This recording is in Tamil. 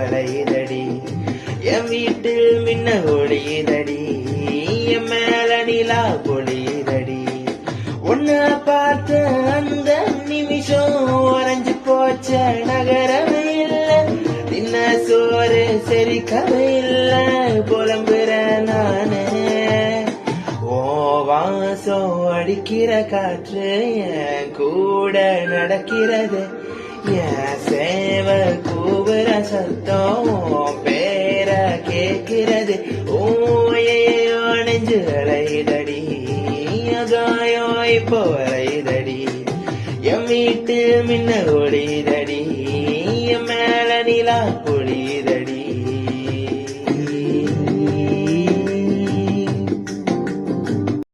அலையுதடி என் வீட்டில் மின்ன ஒளியுதடி என் மேல நிலா பொழியுதடி உன்ன பார்த்த அந்த நிமிஷம் உறைஞ்சு போச்ச நகரமே இல்ல தின்ன சோறு செரிக்கவே இல்ல புலம்புற நானே வாசம் அடிக்கிற காற்று என் கூட நடக்கிறது என் சேவ கூவுற சத்தம் பேர கேட்கிறது ஓயோ நெஞ்சு அலையுதடி காயம் இப்போ வரையுதடி என் வீட்டு மின்ன ஒளிதடி என் மேல நிலா பொழி